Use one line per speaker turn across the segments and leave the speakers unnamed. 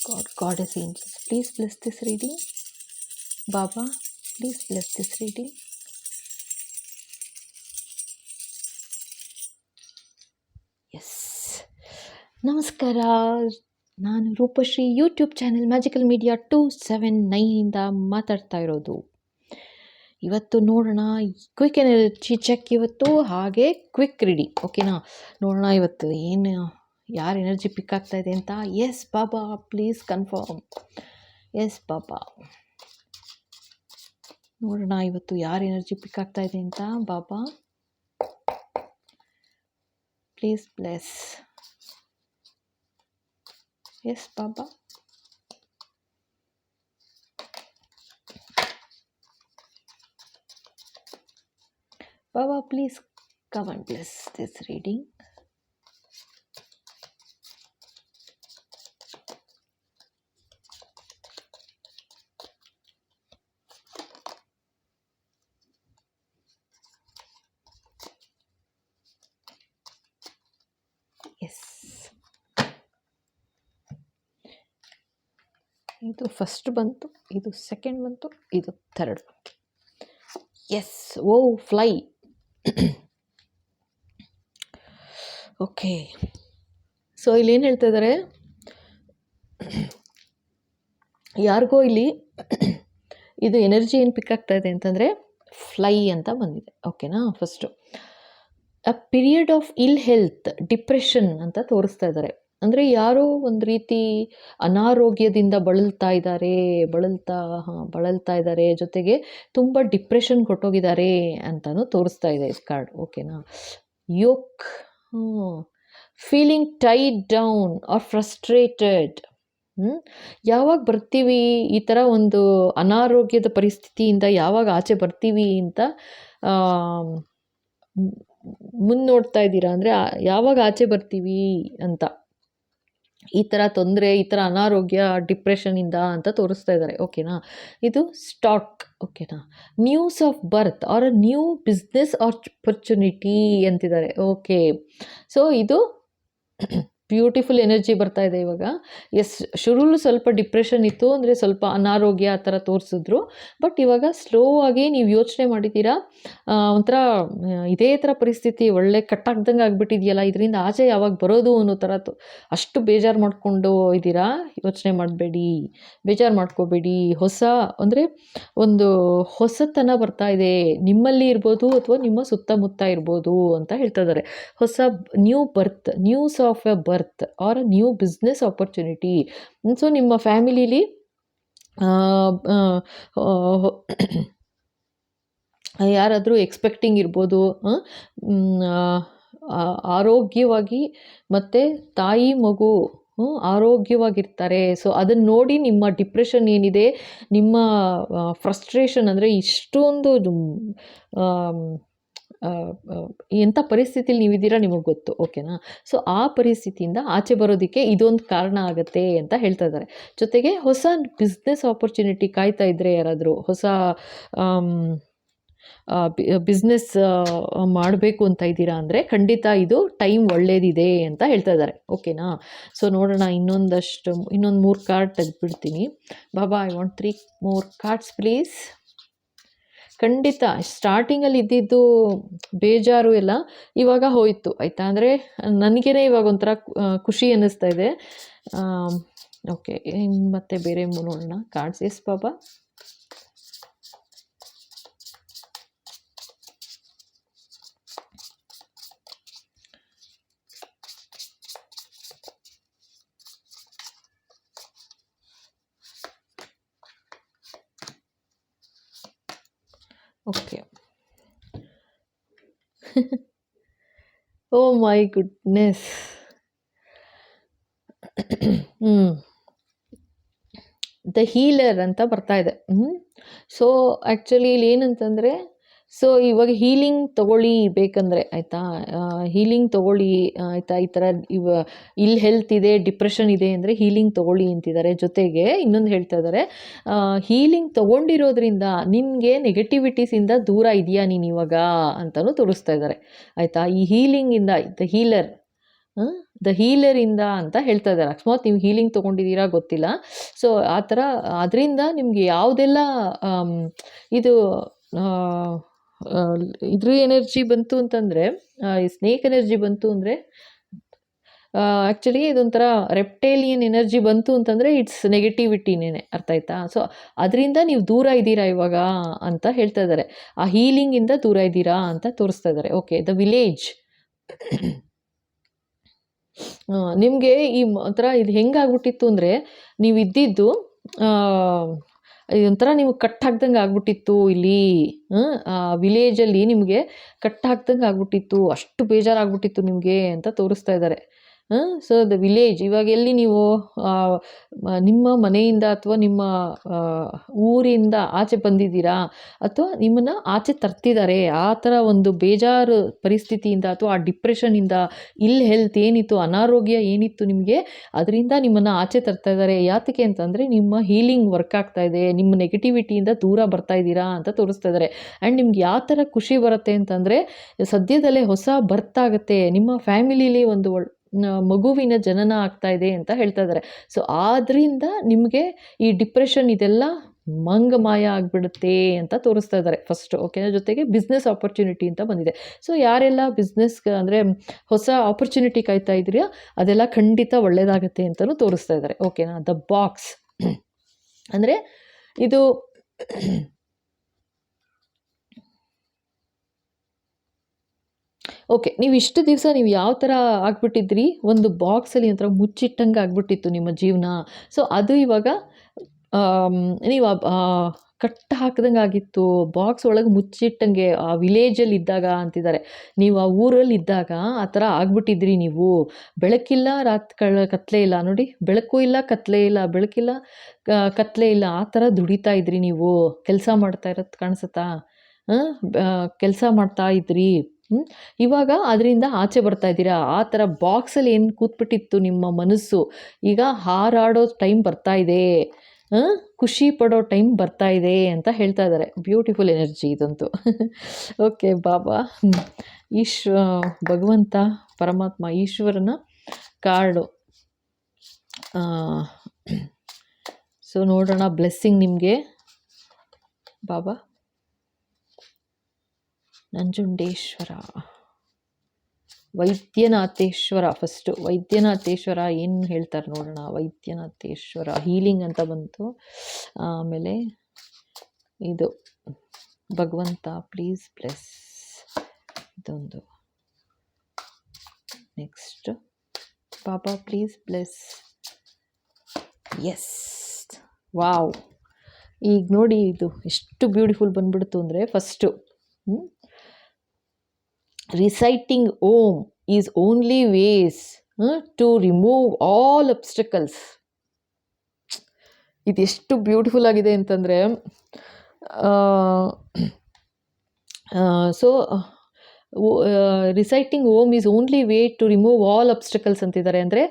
God, Goddess angels, please bless this reading. Baba, please bless this reading. Yes, ನಮಸ್ಕಾರ. ನಾನು Rupashree, YouTube channel magical media 279ಇಂದ ಮಾತಾಡ್ತಾ ಇರೋದು. ಇವತ್ತು ನೋಡೋಣ ಕ್ವಿಕ್ ಎನರ್ಜಿ ಚೆಕ್ ಇವತ್ತು, ಹಾಗೆ ಕ್ವಿಕ್ ರೀಡಿಂಗ್. ಓಕೆನಾ? ನೋಡೋಣ ಇವತ್ತು ಏನು ಯಾರು ಎನರ್ಜಿ ಪಿಕ್ ಆಗ್ತಾ ಇದೆ ಅಂತ. Yes Baba, please confirm. Yes Baba, ನೋಡೋಣ ಇವತ್ತು ಯಾರು ಎನರ್ಜಿ ಪಿಕ್ ಆಗ್ತಾ ಇದೆ ಅಂತ. Baba please bless. Yes Baba. Baba, please come and bless this reading. Yes. ಇದು ಫಸ್ಟ್ ಬಂತು, ಇದು ಸೆಕೆಂಡ್ ಬಂತು, ಇದು ಥರ್ಡ್ ಬಂತು. Yes, oh fly. Okay, so ಇಲ್ಲಿ ಏನು ಹೇಳ್ತಾ ಇದ್ದಾರೆ, ಯಾರಿಗೋ ಇಲ್ಲಿ ಇದು ಎನರ್ಜಿ ಏನು ಪಿಕ್ ಆಗ್ತಾ ಇದೆ ಅಂತಂದರೆ ಫ್ಲೈ ಅಂತ ಬಂದಿದೆ. ಓಕೆನಾ? ಫಸ್ಟು ಅ ಪೀರಿಯಡ್ ಆಫ್ ಇಲ್ ಹೆಲ್ತ್, ಡಿಪ್ರೆಷನ್ ಅಂತ ತೋರಿಸ್ತಾ ಇದ್ದಾರೆ. ಅಂದರೆ ಯಾರೋ ಒಂದು ರೀತಿ ಅನಾರೋಗ್ಯದಿಂದ ಬಳಲ್ತಾ ಇದ್ದಾರೆ, ಜೊತೆಗೆ ತುಂಬ ಡಿಪ್ರೆಷನ್ ಕೊಟ್ಟೋಗಿದ್ದಾರೆ ಅಂತಲೂ ತೋರಿಸ್ತಾ ಇದೆ ಈ ಕಾರ್ಡ್. ಓಕೆನಾ? ಯೋಕ್, feeling tied down or frustrated. ಯಾವಾಗ ಬರ್ತೀವಿ ಈ ಥರ ಒಂದು ಅನಾರೋಗ್ಯದ ಪರಿಸ್ಥಿತಿಯಿಂದ, ಯಾವಾಗ ಆಚೆ ಬರ್ತೀವಿ ಅಂತ ಮುನ್ನೋಡ್ತಾ ಇದ್ದೀರಾ, ಅಂದರೆ ಯಾವಾಗ ಆಚೆ ಬರ್ತೀವಿ ಅಂತ, ಈ ಥರ ತೊಂದರೆ, ಈ ಥರ ಅನಾರೋಗ್ಯ, ಡಿಪ್ರೆಷನಿಂದ ಅಂತ ತೋರಿಸ್ತಾ ಇದ್ದಾರೆ. ಓಕೆನಾ? ಇದು ಸ್ಟಾಕ್. ಓಕೆನಾ? News of birth or a new business opportunity ಅಂತಿದ್ದಾರೆ. ಓಕೆ, ಸೊ ಇದು ಬ್ಯೂಟಿಫುಲ್ ಎನರ್ಜಿ ಬರ್ತಾ ಇದೆ ಇವಾಗ. ಎಸ್, ಶುರುಲು ಸ್ವಲ್ಪ ಡಿಪ್ರೆಷನ್ ಇತ್ತು, ಅಂದರೆ ಸ್ವಲ್ಪ ಅನಾರೋಗ್ಯ ಆ ಥರ ತೋರಿಸಿದ್ರು. ಬಟ್ ಇವಾಗ ಸ್ಲೋ ಆಗಿ ನೀವು ಯೋಚನೆ ಮಾಡಿದ್ದೀರಾ, ಒಂಥರ ಇದೇ ಥರ ಪರಿಸ್ಥಿತಿ ಒಳ್ಳೆ ಕಟ್ಟಾಗ್ದಂಗೆ ಆಗಿಬಿಟ್ಟಿದೆಯಲ್ಲ, ಇದರಿಂದ ಆಚೆ ಯಾವಾಗ ಬರೋದು ಅನ್ನೋ ಥರ ಅಷ್ಟು ಬೇಜಾರು ಮಾಡಿಕೊಂಡು ಇದ್ದೀರಾ. ಯೋಚನೆ ಮಾಡಬೇಡಿ, ಬೇಜಾರು ಮಾಡ್ಕೋಬೇಡಿ. ಅಂದರೆ ಒಂದು ಹೊಸತನ ಬರ್ತಾ ಇದೆ, ನಿಮ್ಮಲ್ಲಿ ಇರ್ಬೋದು ಅಥವಾ ನಿಮ್ಮ ಸುತ್ತಮುತ್ತ ಇರ್ಬೋದು ಅಂತ ಹೇಳ್ತಾ ಇದ್ದಾರೆ. ಹೊಸ new birth, news of a birth or a new business opportunity. So ನಿಮ್ಮ ಫ್ಯಾಮಿಲಿಲಿ ಯಾರಾದರೂ ಎಕ್ಸ್ಪೆಕ್ಟಿಂಗ್ ಇರ್ಬೋದು, ಆರೋಗ್ಯವಾಗಿ, ಮತ್ತು ತಾಯಿ ಮಗು ಆರೋಗ್ಯವಾಗಿರ್ತಾರೆ. ಸೊ ಅದನ್ನು ನೋಡಿ ನಿಮ್ಮ ಡಿಪ್ರೆಷನ್ ಏನಿದೆ, ನಿಮ್ಮ ಫ್ರಸ್ಟ್ರೇಷನ್, ಅಂದರೆ ಇಷ್ಟೊಂದು ಎಂಥ ಪರಿಸ್ಥಿತಿಲಿ ನೀವಿದ್ದೀರಾ ನಿಮಗೆ ಗೊತ್ತು. ಓಕೆನಾ? ಸೊ ಆ ಪರಿಸ್ಥಿತಿಯಿಂದ ಆಚೆ ಬರೋದಕ್ಕೆ ಇದೊಂದು ಕಾರಣ ಆಗುತ್ತೆ ಅಂತ ಹೇಳ್ತಾ ಇದ್ದಾರೆ. ಜೊತೆಗೆ ಹೊಸ ಬಿಸ್ನೆಸ್ ಆಪರ್ಚುನಿಟಿ ಕಾಯ್ತಾ ಇದ್ದರೆ, ಯಾರಾದರೂ ಹೊಸ ಬಿಸ್ನೆಸ್ ಮಾಡಬೇಕು ಅಂತ ಇದ್ದೀರಾ ಅಂದರೆ ಖಂಡಿತ ಇದು ಟೈಮ್ ಒಳ್ಳೇದಿದೆ ಅಂತ ಹೇಳ್ತಾ ಇದ್ದಾರೆ. ಓಕೆನಾ? ಸೊ ನೋಡೋಣ, ಇನ್ನೊಂದು 3 ಕಾರ್ಡ್ ತೆಗೆದುಬಿಡ್ತೀನಿ. Baba, I want 3 more cards please. ಖಂಡಿತ ಸ್ಟಾರ್ಟಿಂಗಲ್ಲಿ ಇದ್ದಿದ್ದು ಬೇಜಾರು ಎಲ್ಲ ಇವಾಗ ಹೋಯಿತು, ಆಯಿತಾ? ಅಂದರೆ ನನಗೇ ಇವಾಗ ಒಂಥರ ಖುಷಿ ಅನ್ನಿಸ್ತಾ ಇದೆ. ಓಕೆ, ಮತ್ತೆ ಬೇರೆ ನೋಡೋಣ cards. Yes Baba. Okay. Oh my goodness. The healer ಅಂತ ಬರ್ತಾ ಇದೆ. ಸೊ ಆ್ಯಕ್ಚುಲಿ ಇಲ್ಲಿ ಏನಂತಂದರೆ, ಸೊ ಇವಾಗ ಹೀಲಿಂಗ್ ತೊಗೊಳ್ಳಿ ಬೇಕಂದರೆ, ಆಯಿತಾ? ಹೀಲಿಂಗ್ ತೊಗೊಳ್ಳಿ, ಆಯಿತಾ? ಈ ಥರ ಇಲ್ಲಿ ಹೆಲ್ತ್ ಇದೆ, ಡಿಪ್ರೆಷನ್ ಇದೆ ಅಂದರೆ ಹೀಲಿಂಗ್ ತೊಗೊಳ್ಳಿ ಅಂತಿದ್ದಾರೆ. ಜೊತೆಗೆ ಇನ್ನೊಂದು ಹೇಳ್ತಾ ಇದ್ದಾರೆ, ಹೀಲಿಂಗ್ ತೊಗೊಂಡಿರೋದ್ರಿಂದ ನಿನಗೆ ನೆಗೆಟಿವಿಟೀಸಿಂದ ದೂರ ಇದೆಯಾ ನೀನು ಇವಾಗ ಅಂತಲೂ ತೋರಿಸ್ತಾ ಇದ್ದಾರೆ. ಆಯಿತಾ? ಈ ಹೀಲಿಂಗಿಂದ ದ ಹೀಲರ್ ದ ಹೀಲರಿಂದ ಅಂತ ಹೇಳ್ತಾ ಇದ್ದಾರೆ. ಅಕಸ್ಮಾತ್ ನೀವು ಹೀಲಿಂಗ್ ತೊಗೊಂಡಿದ್ದೀರಾ ಗೊತ್ತಿಲ್ಲ. ಸೊ ಆ ಥರ ಅದರಿಂದ ನಿಮಗೆ ಯಾವುದೆಲ್ಲ ಇದು ಇದ್ರ ಎನರ್ಜಿ ಬಂತು ಅಂತಂದರೆ, ಈ ಸ್ನೇಕ್ ಎನರ್ಜಿ ಬಂತು ಅಂದರೆ, ಆ್ಯಕ್ಚುಲಿ ಇದೊಂಥರ ರೆಪ್ಟೇಲಿಯನ್ ಎನರ್ಜಿ ಬಂತು ಅಂತಂದರೆ ಇಟ್ಸ್ ನೆಗೆಟಿವಿಟಿನೇ, ಅರ್ಥ ಆಯ್ತಾ? ಸೊ ಅದರಿಂದ ನೀವು ದೂರ ಇದ್ದೀರಾ ಇವಾಗ ಅಂತ ಹೇಳ್ತಾ ಇದ್ದಾರೆ. ಆ ಹೀಲಿಂಗಿಂದ ದೂರ ಇದ್ದೀರಾ ಅಂತ ತೋರಿಸ್ತಾ ಇದ್ದಾರೆ. Okay, the village. ನಿಮಗೆ ಈ ಒಂಥರ ಇದು ಹೆಂಗಾಗ್ಬಿಟ್ಟಿತ್ತು ಅಂದರೆ, ನೀವು ಇದ್ದಿದ್ದು ಇದೊಂಥರ ನೀವು ಕಟ್ ಹಾಕ್ದಂಗೆ ಆಗ್ಬಿಟ್ಟಿತ್ತು ಇಲ್ಲಿ. ಆ ವಿಲೇಜಲ್ಲಿ ನಿಮಗೆ ಕಟ್ ಹಾಕ್ದಂಗೆ ಆಗ್ಬಿಟ್ಟಿತ್ತು, ಅಷ್ಟು ಬೇಜಾರಾಗ್ಬಿಟ್ಟಿತ್ತು ನಿಮಗೆ ಅಂತ ತೋರಿಸ್ತಾ ಇದ್ದಾರೆ. ಸೊ ದ ವಿಲೇಜ್, ಇವಾಗ ಎಲ್ಲಿ ನೀವು ನಿಮ್ಮ ಮನೆಯಿಂದ ಅಥವಾ ನಿಮ್ಮ ಊರಿಂದ ಆಚೆ ಬಂದಿದ್ದೀರಾ, ಅಥವಾ ನಿಮ್ಮನ್ನು ಆಚೆ ತರ್ತಿದ್ದಾರೆ, ಆ ಥರ ಒಂದು ಬೇಜಾರು ಪರಿಸ್ಥಿತಿಯಿಂದ ಅಥವಾ ಆ ಡಿಪ್ರೆಷನಿಂದ, ಇಲ್ ಹೆಲ್ತ್ ಏನಿತ್ತು, ಅನಾರೋಗ್ಯ ಏನಿತ್ತು ನಿಮಗೆ, ಅದರಿಂದ ನಿಮ್ಮನ್ನು ಆಚೆ ತರ್ತಾ ಇದ್ದಾರೆ. ಯಾತಕ್ಕೆ ಅಂತಂದರೆ ನಿಮ್ಮ ಹೀಲಿಂಗ್ ವರ್ಕ್ ಆಗ್ತಾ ಇದೆ, ನಿಮ್ಮ ನೆಗೆಟಿವಿಟಿಯಿಂದ ದೂರ ಬರ್ತಾ ಇದ್ದೀರಾ ಅಂತ ತೋರಿಸ್ತಾ ಇದ್ದಾರೆ. ಆ್ಯಂಡ್ ನಿಮ್ಗೆ ಯಾವ ಥರ ಖುಷಿ ಬರುತ್ತೆ ಅಂತಂದರೆ, ಸದ್ಯದಲ್ಲೇ ಹೊಸ ಬರ್ತ್ ಆಗುತ್ತೆ, ನಿಮ್ಮ ಫ್ಯಾಮಿಲಿಲಿ ಒಂದು ಮಗುವಿನ ಜನನ ಆಗ್ತಾ ಇದೆ ಅಂತ ಹೇಳ್ತಾ ಇದ್ದಾರೆ. ಸೊ ಆದ್ದರಿಂದ ನಿಮಗೆ ಈ ಡಿಪ್ರೆಷನ್ ಇದೆಲ್ಲ ಮಾಯ ಆಗಿಬಿಡುತ್ತೆ ಅಂತ ತೋರಿಸ್ತಾ ಇದ್ದಾರೆ ಫಸ್ಟು. ಓಕೆನಾ? ಜೊತೆಗೆ ಬಿಸ್ನೆಸ್ ಆಪರ್ಚುನಿಟಿ ಅಂತ ಬಂದಿದೆ. ಸೊ ಯಾರೆಲ್ಲ ಬಿಸ್ನೆಸ್ ಅಂದರೆ ಹೊಸ ಆಪರ್ಚುನಿಟಿ ಕಾಯ್ತಾ ಇದ್ದೀರಾ, ಅದೆಲ್ಲ ಖಂಡಿತ ಒಳ್ಳೆಯದಾಗುತ್ತೆ ಅಂತಲೂ ತೋರಿಸ್ತಾ ಇದ್ದಾರೆ. ಓಕೆನಾ? ದ ಬಾಕ್ಸ್ ಅಂದರೆ ಇದು ಓಕೆ, ನೀವು ಇಷ್ಟು ದಿವಸ ನೀವು ಯಾವ ಥರ ಆಗ್ಬಿಟ್ಟಿದ್ರಿ, ಒಂದು ಬಾಕ್ಸಲ್ಲಿ ಒಂಥರ ಮುಚ್ಚಿಟ್ಟಂಗೆ ಆಗ್ಬಿಟ್ಟಿತ್ತು ನಿಮ್ಮ ಜೀವನ. ಸೊ ಅದು ಇವಾಗ ನೀವು ಕಟ್ಟು ಹಾಕ್ದಂಗೆ ಆಗಿತ್ತು, ಬಾಕ್ಸ್ ಒಳಗೆ ಮುಚ್ಚಿಟ್ಟಂಗೆ ಆ ವಿಲೇಜಲ್ಲಿ ಇದ್ದಾಗ ಅಂತಿದ್ದಾರೆ. ನೀವು ಆ ಊರಲ್ಲಿ ಇದ್ದಾಗ ಆ ಥರ ಆಗ್ಬಿಟ್ಟಿದ್ರಿ ನೀವು. ಬೆಳಕಿಲ್ಲ, ಕತ್ಲೆ ಇಲ್ಲ, ನೋಡಿ, ಬೆಳಕು ಇಲ್ಲ, ಕತ್ಲೆ ಇಲ್ಲ, ಬೆಳಕಿಲ್ಲ, ಕತ್ಲೆ ಇಲ್ಲ, ಆ ಥರ ದುಡಿತಾ ಇದ್ರಿ ನೀವು. ಕೆಲಸ ಮಾಡ್ತಾ ಇರೋದು ಕಾಣಿಸುತ್ತಾ? ಕೆಲಸ ಮಾಡ್ತಾ ಇದ್ರಿ. ಇವಾಗ ಅದರಿಂದ ಆಚೆ ಬರ್ತಾ ಇದ್ದೀರಾ. ಆ ಥರ ಬಾಕ್ಸಲ್ಲಿ ಏನು ಕೂತ್ಬಿಟ್ಟಿತ್ತು ನಿಮ್ಮ ಮನಸ್ಸು, ಈಗ ಹಾರಾಡೋ ಟೈಮ್ ಬರ್ತಾ ಇದೆ, ಖುಷಿ ಪಡೋ ಟೈಮ್ ಬರ್ತಾ ಇದೆ ಅಂತ ಹೇಳ್ತಾ ಇದ್ದಾರೆ. ಬ್ಯೂಟಿಫುಲ್ ಎನರ್ಜಿ ಇದಂತೂ. ಓಕೆ, ಬಾಬಾ ಭಗವಂತ ಪರಮಾತ್ಮ ಈಶ್ವರನ ಕಾರ್ಡು. ಸೊ ನೋಡೋಣ, ಬ್ಲೆಸ್ಸಿಂಗ್ ನಿಮಗೆ ಬಾಬಾ. ನಂಜುಂಡೇಶ್ವರ, ವೈದ್ಯನಾಥೇಶ್ವರ. ಫಸ್ಟು ವೈದ್ಯನಾಥೇಶ್ವರ ಏನು ಹೇಳ್ತಾರೆ ನೋಡೋಣ. ವೈದ್ಯನಾಥೇಶ್ವರ ಹೀಲಿಂಗ್ ಅಂತ ಬಂತು. ಆಮೇಲೆ ಇದು ಭಗವಂತ ಪ್ಲೀಸ್ ಬ್ಲೆಸ್, ಇದೊಂದು. Next Baba please bless. Yes, wow. ಈಗ ನೋಡಿ ಇದು ಎಷ್ಟು ಬ್ಯೂಟಿಫುಲ್ ಬಂದ್ಬಿಡ್ತು ಅಂದರೆ, first reciting Om is only ways to remove all obstacles. ಇದೆಷ್ಟು ಬ್ಯೂಟಿಫುಲ್ ಆಗಿದೆ ಅಂತಂದರೆ, so reciting Om is only way to remove all obstacles ಅಂತಿದ್ದಾರೆ. ಅಂದರೆ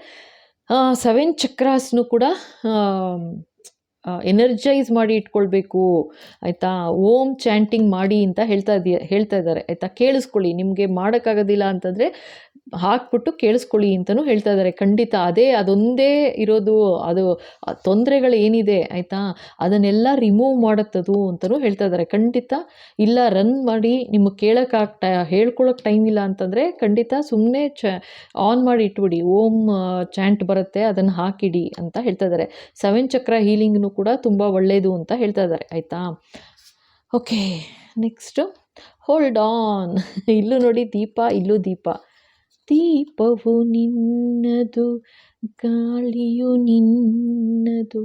7 ಚಕ್ರಾಸ್ನು ಕೂಡ ಎನರ್ಜೈಸ್ ಮಾಡಿ ಇಟ್ಕೊಳ್ಬೇಕು, ಆಯಿತಾ? ಓಮ್ ಚಾಂಟಿಂಗ್ ಮಾಡಿ ಅಂತ ಹೇಳ್ತಾ ಇದ್ದಾರೆ, ಆಯಿತಾ? ಕೇಳಿಸ್ಕೊಳ್ಳಿ, ನಿಮಗೆ ಮಾಡೋಕ್ಕಾಗೋದಿಲ್ಲ ಅಂತಂದರೆ ಹಾಕ್ಬಿಟ್ಟು ಕೇಳಿಸ್ಕೊಳ್ಳಿ ಅಂತಲೂ ಹೇಳ್ತಾ ಇದ್ದಾರೆ. ಖಂಡಿತ ಅದೊಂದೇ ಇರೋದು, ಅದು ತೊಂದರೆಗಳು ಏನಿದೆ, ಆಯಿತಾ, ಅದನ್ನೆಲ್ಲ ರಿಮೂವ್ ಮಾಡುತ್ತದು ಅಂತಲೂ ಹೇಳ್ತಾ ಇದ್ದಾರೆ. ಖಂಡಿತ ಇಲ್ಲ, ರನ್ ಮಾಡಿ, ನಿಮಗೆ ಹೇಳ್ಕೊಳಕ್ಕೆ ಟೈಮ್ ಇಲ್ಲ ಅಂತಂದರೆ ಖಂಡಿತ ಸುಮ್ಮನೆ ಆನ್ ಮಾಡಿ ಇಟ್ಬಿಡಿ, ಓಮ್ ಚಾಂಟ್ ಬರುತ್ತೆ, ಅದನ್ನು ಹಾಕಿಡಿ ಅಂತ ಹೇಳ್ತಾ ಇದ್ದಾರೆ. 7 ಚಕ್ರ ಹೀಲಿಂಗ್ನು ಕೂಡ ತುಂಬ ಒಳ್ಳೆಯದು ಅಂತ ಹೇಳ್ತಾ ಇದ್ದಾರೆ, ಆಯಿತಾ? Okay, next hold on. ಇಲ್ಲೂ ನೋಡಿ ದೀಪ, ಇಲ್ಲೂ ದೀಪ. ದೀಪವು ನಿನ್ನದು, ಗಾಳಿಯು ನಿನ್ನದು,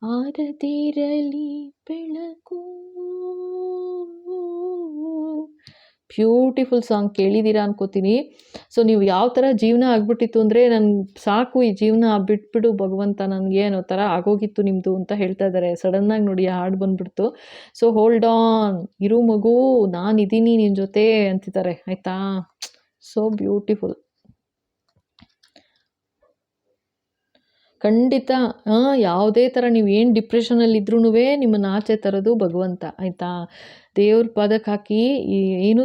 ಆರದಿರಲಿ ಬೆಳಕು. ಬ್ಯೂಟಿಫುಲ್ ಸಾಂಗ್, ಕೇಳಿದ್ದೀರಾ ಅನ್ಕೋತೀನಿ. ಸೊ ನೀವು ಯಾವ ಥರ ಜೀವನ ಆಗ್ಬಿಟ್ಟಿತ್ತು ಅಂದರೆ, ನನ್ಗೆ ಸಾಕು ಈ ಜೀವನ ಬಿಟ್ಬಿಡು ಭಗವಂತ, ನನಗೆ ಅನ್ನೋ ಥರ ಆಗೋಗಿತ್ತು ನಿಮ್ಮದು ಅಂತ ಹೇಳ್ತಾ ಇದ್ದಾರೆ. ಸಡನ್ನಾಗಿ ನೋಡಿ ಹಾಡು ಬಂದ್ಬಿಡ್ತು. ಸೊ ಹೋಲ್ಡ್ ಆನ್, ಇರು ಮಗು, ನಾನಿದ್ದೀನಿ ನಿನ್ನ ಜೊತೆ ಅಂತಿದ್ದಾರೆ, ಆಯಿತಾ? So beautiful. ಖಂಡಿತ ಯಾವುದೇ ಥರ ನೀವು ಏನು ಡಿಪ್ರೆಷನಲ್ಲಿದ್ರೂ ನಿಮ್ಮನ್ನು ಆಚೆ ತರೋದು ಭಗವಂತ, ಆಯಿತಾ? ದೇವ್ರ ಪಾದಕ್ಕೆ ಹಾಕಿ ಏನು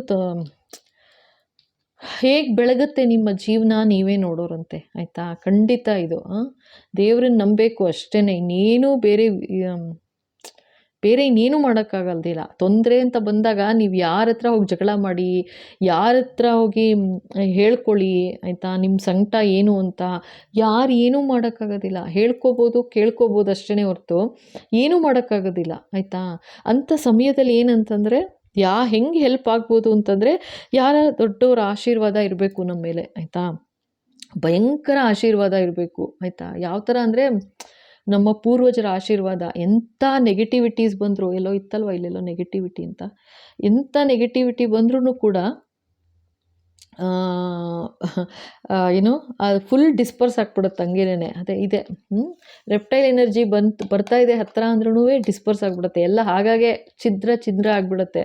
ಹೇಗೆ ಬೆಳಗುತ್ತೆ ನಿಮ್ಮ ಜೀವನ ನೀವೇ ನೋಡೋರಂತೆ ಆಯಿತಾ. ಖಂಡಿತ ಇದು ದೇವ್ರನ್ನ ನಂಬಬೇಕು ಅಷ್ಟೇ, ಇನ್ನೇನು ಬೇರೆ ಇನ್ನೇನು ಮಾಡೋಕ್ಕಾಗಲ್ದಿಲ್ಲ. ತೊಂದರೆ ಅಂತ ಬಂದಾಗ ನೀವು ಯಾರ ಹತ್ರ ಹೋಗಿ ಜಗಳ ಮಾಡಿ, ಯಾರ ಹತ್ರ ಹೋಗಿ ಹೇಳ್ಕೊಳ್ಳಿ ಆಯಿತಾ, ನಿಮ್ಮ ಸಂಕಟ ಏನು ಅಂತ ಯಾರು ಏನೂ ಮಾಡೋಕ್ಕಾಗೋದಿಲ್ಲ. ಹೇಳ್ಕೊಬೋದು, ಕೇಳ್ಕೊಬೋದು ಅಷ್ಟೇ ಹೊರತು ಏನೂ ಮಾಡೋಕ್ಕಾಗೋದಿಲ್ಲ ಆಯಿತಾ. ಅಂಥ ಸಮಯದಲ್ಲಿ ಏನಂತಂದರೆ ಹೆಂಗೆ ಹೆಲ್ಪ್ ಆಗ್ಬೋದು ಅಂತಂದರೆ, ಯಾರ ದೊಡ್ಡವರ ಆಶೀರ್ವಾದ ಇರಬೇಕು ನಮ್ಮ ಮೇಲೆ ಆಯಿತಾ. ಭಯಂಕರ ಆಶೀರ್ವಾದ ಇರಬೇಕು ಆಯಿತಾ. ಯಾವ ಥರ ಅಂದರೆ ನಮ್ಮ ಪೂರ್ವಜರ ಆಶೀರ್ವಾದ. ಎಂಥ ನೆಗೆಟಿವಿಟೀಸ್ ಬಂದರೂ, ಎಲ್ಲೋ ಇತ್ತಲ್ವ ಇಲ್ಲೆಲ್ಲೋ ನೆಗೆಟಿವಿಟಿ ಅಂತ, ಎಂಥ ನೆಗೆಟಿವಿಟಿ ಬಂದ್ರೂ ಕೂಡ ಏನು ಅದು ಫುಲ್ ಡಿಸ್ಪರ್ಸ್ ಆಗಿಬಿಡುತ್ತೆ ಹಂಗೇನೆ. ಅದೇ ಇದೆ ರೆಪ್ಟೈಲ್ ಎನರ್ಜಿ ಬರ್ತಾ ಇದೆ ಹತ್ತಿರ ಅಂದ್ರೂ ಡಿಸ್ಪರ್ಸ್ ಆಗಿಬಿಡುತ್ತೆ ಎಲ್ಲ, ಹಾಗಾಗೆ ಛಿದ್ರ ಆಗಿಬಿಡುತ್ತೆ.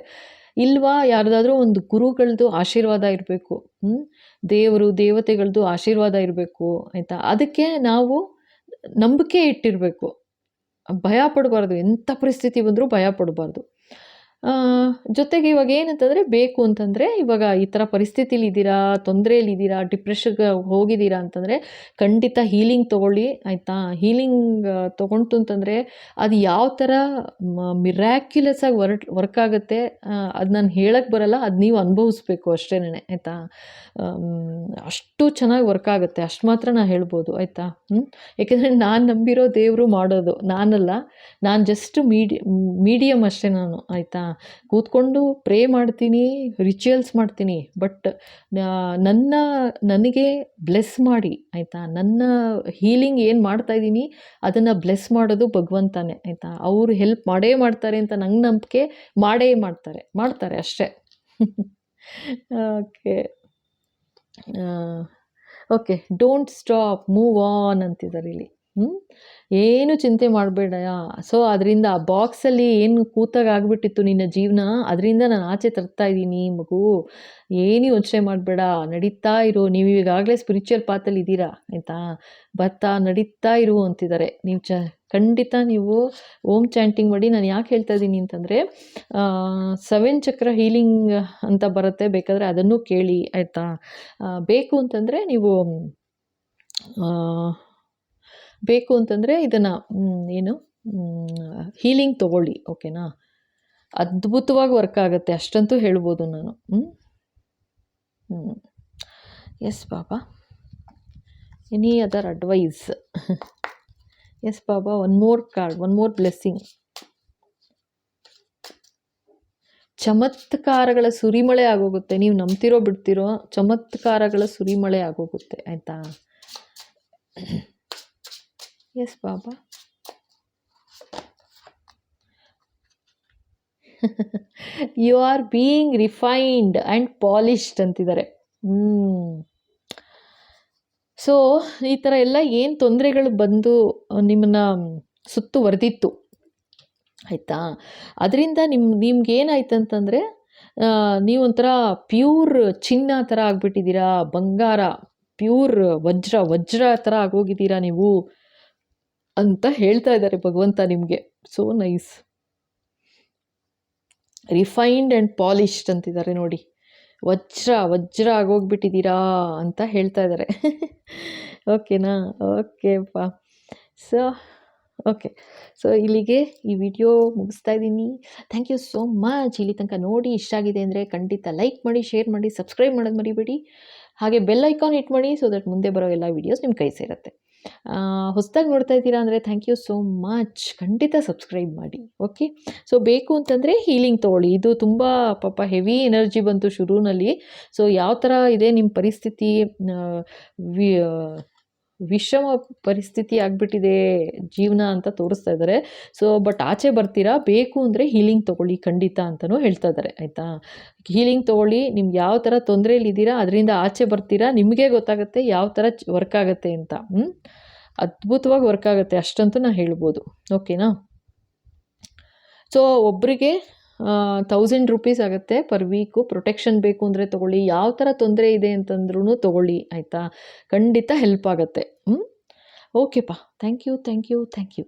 ಇಲ್ವಾ ಯಾರ್ದಾದ್ರೂ ಒಂದು ಗುರುಗಳದ್ದು ಆಶೀರ್ವಾದ ಇರಬೇಕು, ದೇವರು ದೇವತೆಗಳದ್ದು ಆಶೀರ್ವಾದ ಇರಬೇಕು ಆಯಿತಾ. ಅದಕ್ಕೆ ನಾವು ನಂಬಿಕೆ ಇಟ್ಟಿರಬೇಕು, ಭಯ ಪಡಬಾರ್ದು. ಎಂಥ ಪರಿಸ್ಥಿತಿ ಬಂದರೂ ಭಯ ಪಡಬಾರ್ದು. ಜೊತೆಗೆ ಇವಾಗ ಏನಂತಂದರೆ, ಬೇಕು ಅಂತಂದರೆ ಇವಾಗ ಈ ಥರ ಪರಿಸ್ಥಿತಿಲಿದ್ದೀರಾ, ತೊಂದರೆಯಲ್ಲಿದ್ದೀರಾ, ಡಿಪ್ರೆಷನ್ಗೆ ಹೋಗಿದ್ದೀರಾ ಅಂತಂದರೆ ಖಂಡಿತ ಹೀಲಿಂಗ್ ತೊಗೊಳ್ಳಿ ಆಯಿತಾ. ಹೀಲಿಂಗ್ ತೊಗೊಂತು ಅಂತಂದರೆ ಅದು ಯಾವ ಥರ ಮಿರಾಕ್ಯುಲಸ್ ಆಗಿ ವರ್ಕ್ ಆಗುತ್ತೆ ಅದು ನಾನು ಹೇಳಕ್ಕೆ ಬರಲ್ಲ, ಅದು ನೀವು ಅನುಭವಿಸ್ಬೇಕು ಅಷ್ಟೇ ಆಯಿತಾ. ಅಷ್ಟು ಚೆನ್ನಾಗಿ ವರ್ಕ್ ಆಗುತ್ತೆ, ಅಷ್ಟು ಮಾತ್ರ ನಾನು ಹೇಳ್ಬೋದು ಆಯಿತಾ. ಯಾಕೆಂದರೆ ನಾನು ನಂಬಿರೋ ದೇವರು ಮಾಡೋದು ನಾನಲ್ಲ, ನಾನು ಜಸ್ಟ್ ಮೀಡಿಯಮ್ ಅಷ್ಟೇ ನಾನು ಆಯಿತಾ. ಕೂತ್ಕೊಂಡು ಪ್ರೇ ಮಾಡ್ತೀನಿ, ರಿಚುವಲ್ಸ್ ಮಾಡ್ತೀನಿ, ಬಟ್ ನನಗೆ ಬ್ಲೆಸ್ ಮಾಡಿ ಆಯಿತಾ. ನನ್ನ ಹೀಲಿಂಗ್ ಏನು ಮಾಡ್ತಾಯಿದ್ದೀನಿ ಅದನ್ನು ಬ್ಲೆಸ್ ಮಾಡೋದು ಭಗವಂತನೇ ಆಯಿತಾ. ಅವರು ಹೆಲ್ಪ್ ಮಾಡೇ ಮಾಡ್ತಾರೆ ಅಂತ ನಂಗೆ ನಂಬಿಕೆ, ಮಾಡೇ ಮಾಡ್ತಾರೆ ಅಷ್ಟೇ. Okay don't stop, move on ಅಂತಿದ್ದಾರೆ ಇಲ್ಲಿ. ಏನು ಚಿಂತೆ ಮಾಡಬೇಡ. ಸೊ ಅದರಿಂದ ಆ ಬಾಕ್ಸಲ್ಲಿ ಏನು ಕೂತಾಗ ಆಗಿಬಿಟ್ಟಿತ್ತು ನಿನ್ನ ಜೀವನ, ಅದರಿಂದ ನಾನು ಆಚೆ ತರ್ತಾ ಇದ್ದೀನಿ ಮಗು. ಏನು ಯೋಚನೆ ಮಾಡಬೇಡ, ನಡೀತಾ ಇರು. ನೀವು ಈಗಾಗಲೇ ಸ್ಪಿರಿಚುವಲ್ ಪಾತಲ್ಲಿ ಇದ್ದೀರಾ ಆಯಿತಾ. ನಡೀತಾ ಇರು ಅಂತಿದ್ದಾರೆ. ನೀವು ಖಂಡಿತ ನೀವು ಓಮ್ ಚಾಂಟಿಂಗ್ ಮಾಡಿ. ನಾನು ಯಾಕೆ ಹೇಳ್ತಾ ಇದ್ದೀನಿ ಅಂತಂದರೆ, 7 ಚಕ್ರ ಹೀಲಿಂಗ್ ಅಂತ ಬರುತ್ತೆ, ಬೇಕಾದರೆ ಅದನ್ನು ಕೇಳಿ ಆಯಿತಾ. ಬೇಕು ಅಂತಂದರೆ ನೀವು ಇದನ್ನು ಏನು ಹೀಲಿಂಗ್ ತೊಗೊಳ್ಳಿ ಓಕೆನಾ. ಅದ್ಭುತವಾಗಿ ವರ್ಕ್ ಆಗುತ್ತೆ ಅಷ್ಟಂತೂ ಹೇಳ್ಬೋದು ನಾನು. Yes Baba, any other advice? Yes Baba, one more card, one more blessing. ಚಮತ್ಕಾರಗಳ ಸುರಿಮಳೆ ಆಗೋಗುತ್ತೆ. ನೀವು ನಂಬ್ತಿರೋ ಬಿಡ್ತಿರೋ ಚಮತ್ಕಾರಗಳ ಸುರಿಮಳೆ ಆಗೋಗುತ್ತೆ ಆಯಿತಾ. Yes Baba. You are being refined and polished ಅಂತಿದ್ದಾರೆ. ಸೊ ಈ ಥರ ಎಲ್ಲ ಏನು ತೊಂದರೆಗಳು ಬಂದು ನಿಮ್ಮನ್ನು ಸುತ್ತುವರೆದಿತ್ತು ಆಯಿತಾ, ಅದರಿಂದ ನಿಮ್ಗೇನಾಯ್ತು ಅಂತಂದರೆ, ನೀವೊಂಥರ ಪ್ಯೂರ್ ಚಿನ್ನ ಥರ ಆಗಿಬಿಟ್ಟಿದ್ದೀರಾ, ಬಂಗಾರ, ಪ್ಯೂರ್ ವಜ್ರ ಥರ ಆಗೋಗಿದ್ದೀರಾ ನೀವು ಅಂತ ಹೇಳ್ತಾ ಇದ್ದಾರೆ ಭಗವಂತ ನಿಮಗೆ. So nice. Refined and polished ಅಂತಿದ್ದಾರೆ ನೋಡಿ. ವಜ್ರ ಆಗೋಗ್ಬಿಟ್ಟಿದ್ದೀರಾ ಅಂತ ಹೇಳ್ತಾ ಇದ್ದಾರೆ. ಓಕೆನಾ? ಓಕೆಪ್ಪ. ಸೊ ಇಲ್ಲಿಗೆ ಈ ವಿಡಿಯೋ ಮುಗಿಸ್ತಾ ಇದ್ದೀನಿ. Thank you so much. ಇಲ್ಲಿ ತನಕ ನೋಡಿ ಇಷ್ಟ ಆಗಿದೆ ಅಂದರೆ ಖಂಡಿತ ಲೈಕ್ ಮಾಡಿ, ಶೇರ್ ಮಾಡಿ, ಸಬ್ಸ್ಕ್ರೈಬ್ ಮಾಡೋದು ಮರಿಬೇಡಿ. ಹಾಗೆ ಬೆಲ್ ಐಕಾನ್ ಹಿಟ್ ಮಾಡಿ, ಸೊ ದಟ್ ಮುಂದೆ ಬರೋ ಎಲ್ಲ ವೀಡಿಯೋಸ್ ನಿಮ್ಮ ಕೈ ಸೇರುತ್ತೆ. ಹೊಸದಾಗಿ ನೋಡ್ತಾ ಇದ್ದೀರಾ ಅಂದರೆ ಥ್ಯಾಂಕ್ ಯು ಸೋ ಮಚ್. ಖಂಡಿತ ಸಬ್ಸ್ಕ್ರೈಬ್ ಮಾಡಿ. ಓಕೆ, ಸೊ ಬೇಕು ಅಂತಂದರೆ ಹೀಲಿಂಗ್ ತೊಗೊಳ್ಳಿ. ಇದು ತುಂಬ ಪಾಪ ಹೆವಿ ಎನರ್ಜಿ ಬಂತು ಶುರುವಿನಲ್ಲಿ. ಸೊ ಯಾವ ಥರ ಇದೆ ನಿಮ್ಮ ಪರಿಸ್ಥಿತಿ, ವಿಷಮ ಪರಿಸ್ಥಿತಿ ಆಗಿಬಿಟ್ಟಿದೆ ಜೀವನ ಅಂತ ತೋರಿಸ್ತಾ ಇದ್ದಾರೆ. ಸೊ ಬಟ್ ಆಚೆ ಬರ್ತೀರಾ, ಬೇಕು ಅಂದರೆ ಹೀಲಿಂಗ್ ತೊಗೊಳ್ಳಿ ಖಂಡಿತ ಅಂತಲೂ ಹೇಳ್ತಾ ಇದ್ದಾರೆ ಆಯಿತಾ. ಹೀಲಿಂಗ್ ತೊಗೊಳ್ಳಿ, ನಿಮ್ಗೆ ಯಾವ ಥರ ತೊಂದರೆಯಲ್ಲಿದ್ದೀರಾ ಅದರಿಂದ ಆಚೆ ಬರ್ತೀರಾ, ನಿಮಗೆ ಗೊತ್ತಾಗುತ್ತೆ ಯಾವ ಥರ ವರ್ಕ್ ಆಗುತ್ತೆ ಅಂತ. ಅದ್ಭುತವಾಗಿ ವರ್ಕ್ ಆಗುತ್ತೆ ಅಷ್ಟಂತೂ ನಾನು ಹೇಳ್ಬೋದು. ಓಕೆನಾ? ಸೊ ಒಬ್ಬರಿಗೆ 1000 ರೂಪೀಸ್ ಆಗುತ್ತೆ ಪರ್ ವೀಕು. ಪ್ರೊಟೆಕ್ಷನ್ ಬೇಕು ಅಂದರೆ ತೊಗೊಳ್ಳಿ, ಯಾವ ಥರ ತೊಂದರೆ ಇದೆ ಅಂತಂದ್ರೂ ತೊಗೊಳ್ಳಿ ಆಯಿತಾ. ಖಂಡಿತ ಹೆಲ್ಪ್ ಆಗುತ್ತೆ. ಓಕೆಪ್ಪ, ಥ್ಯಾಂಕ್ ಯು.